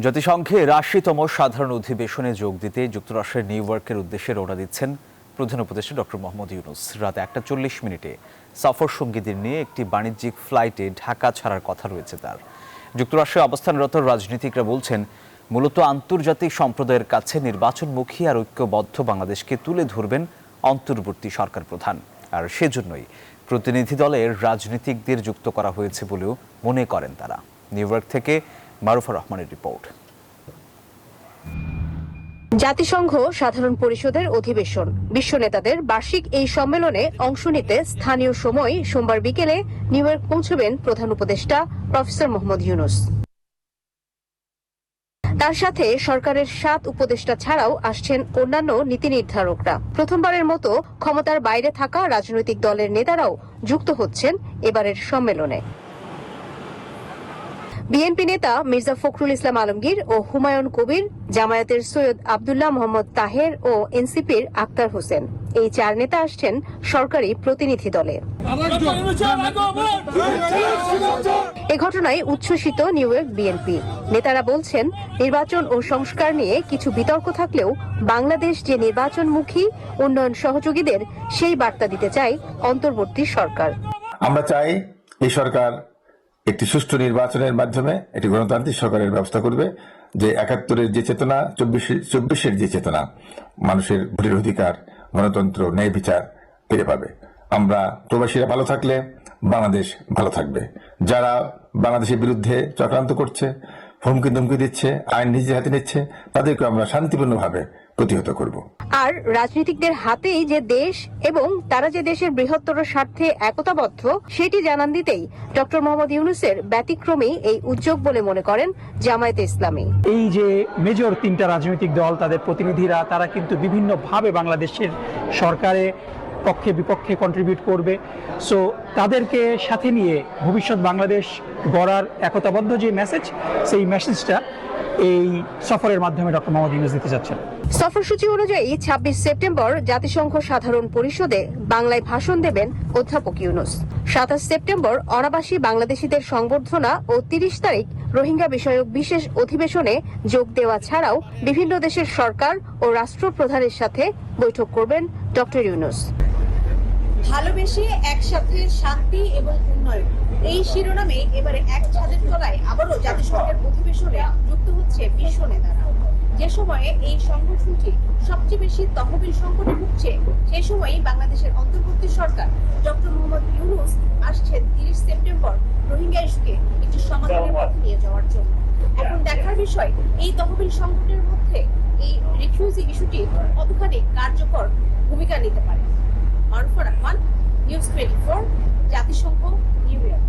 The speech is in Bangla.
জাতিসংঘের ৮০তম সাধারণ অধিবেশনে যোগ দিতে যুক্তরাষ্ট্রের নিউ ইয়র্কের উদ্দেশ্যে রওনা দিচ্ছেন প্রধান উপদেষ্টা ডক্টর মোহাম্মদ ইউনূস। রাত ১টা ৪০ সফর সঙ্গীদের নিয়ে একটি বাণিজ্যিক ফ্লাইটে ঢাকা ছাড়ার কথা রয়েছে তার। যুক্তরাষ্ট্রে অবস্থানরত রাজনীতিকরা বলছেন, মূলত আন্তর্জাতিক সম্প্রদায়ের কাছে নির্বাচনমুখী আর ঐক্যবদ্ধ বাংলাদেশকে তুলে ধরবেন অন্তর্বর্তী সরকার প্রধান। আর সেজন্যই প্রতিনিধি দলের রাজনীতিকদের যুক্ত করা হয়েছে বলেও মনে করেন তারা। নিউ ইয়র্ক থেকে মারুফা রহমানের রিপোর্ট। জাতিসংঘ সাধারণ পরিষদের অধিবেশন, বিশ্ব নেতাদের বার্ষিক এই সম্মেলনে অংশ নিতে স্থানীয় সময় সোমবার বিকেলে নিউ ইয়র্ক পৌঁছবেন প্রধান উপদেষ্টা প্রফেসর মোহাম্মদ ইউনূস। তার সাথে সরকারের ৭ উপদেষ্টা ছাড়াও আসছেন অন্যান্য নীতি নির্ধারকরা। প্রথমবারের মতো ক্ষমতার বাইরে থাকা রাজনৈতিক দলের নেতারাও যুক্ত হচ্ছেন এবারের সম্মেলনে। বিএনপি নেতা মির্জা ফখরুল ইসলাম আলমগীর ও হুমায়ুন কবির, জামায়াতের সৈয়দ আব্দুল্লাহ মোহাম্মদ তাহের ও এনসিপির আক্তার হোসেন, এই ৪ নেতা আসছেন সরকারি প্রতিনিধি দলে। এ ঘটনায় উচ্ছ্বসিত নিউ ইয়র্ক বিএনপি নেতারা বলছেন, নির্বাচন ও সংস্কার নিয়ে কিছু বিতর্ক থাকলেও বাংলাদেশ যে নির্বাচনমুখী, উন্নয়ন সহযোগীদের সেই বার্তা দিতে চায় অন্তর্বর্তী সরকার। আমরা চাই এই সরকার একটি সুষ্ঠু নির্বাচনের মাধ্যমে একটি গণতান্ত্রিক সরকারের ব্যবস্থা করবে, যে ৭১-এর যে চেতনা, ২৪-এর যে চেতনা, মানুষের ভোটের অধিকার, গণতন্ত্র, ন্যায় বিচার ফিরে পাবে। আমরা প্রবাসীরা ভালো থাকলে বাংলাদেশ ভালো থাকবে। যারা বাংলাদেশের বিরুদ্ধে চক্রান্ত করছে, হুমকি ধমকি দিচ্ছে, আইন নিজের হাতে নিচ্ছে, তাদেরকে আমরা শান্তিপূর্ণভাবে প্রতিহত করব। আর রাজনীতিকদের হাতেই যে দেশ এবং তারা যে দেশের বৃহত্তর স্বার্থে একতাবদ্ধ, সেটি জানান দিতেই ডক্টর মোহাম্মদ ইউনূসের ব্যতিক্রমী এই উদ্যোগ বলে মনে করেন জামায়াতে ইসলামী। এই যে মেজর ৩টা রাজনৈতিক দল, তাদের প্রতিনিধিরা, তারা কিন্তু বিভিন্নভাবে বাংলাদেশের সরকারে পক্ষে বিপক্ষে কন্ট্রিবিউট করবে। সো তাদেরকে সাথে নিয়ে ভবিষ্যৎ বাংলাদেশ গড়ার একতাবদ্ধ যে মেসেজ, সেই মেসেজটা এই সফরের মাধ্যমে ডক্টর মোহাম্মদ ইউনূস দিতে যাচ্ছেন। সফরসূচি অনুযায়ী ২৬ সেপ্টেম্বর জাতিসংঘ সাধারণ পরিষদে বাংলায় ভাষণ দেবেন অধ্যাপক ইউনূস। ২৭ সেপ্টেম্বর অনাবাসী বাংলাদেশিদের সংবর্ধনা ও ৩০ তারিখ রোহিঙ্গা বিষয়ক বিশেষ অধিবেশনে যোগ দেওয়া ছাড়াও বিভিন্ন দেশের সরকার ও রাষ্ট্রপ্রধানের সাথে বৈঠক করবেন ডক্টর ইউনূস। ভালোবেসে একসাথে শান্তি এবং উন্নয়ন, এই শিরোনামে এবারে এক ছাদের তলায় আবারও জাতিসংঘের অধিবেশনে যুক্ত হচ্ছে বিশ্ব নেতারা। যে সময়ে এই সংগঠনটি সবচেয়ে বেশি তহবিল সংকটে ভুগছে, সেই সময়ই বাংলাদেশের অন্তর্বর্তী সরকার ডক্টর মোহাম্মদ ইউনূস আসছেন ৩০ সেপ্টেম্বর রোহিঙ্গা ইস্যুকে একটি সমাধানের পথে নিয়ে যাওয়ার জন্য। এখন দেখার বিষয়, এই তহবিল সংকটের মধ্যে এই রিফিউজি ইস্যুটি কতখানি কার্যকর ভূমিকা নিতে পারে। মারুফা রহমান, নিউজ 24, জাতিসংঘ, নিউ ইয়র্ক।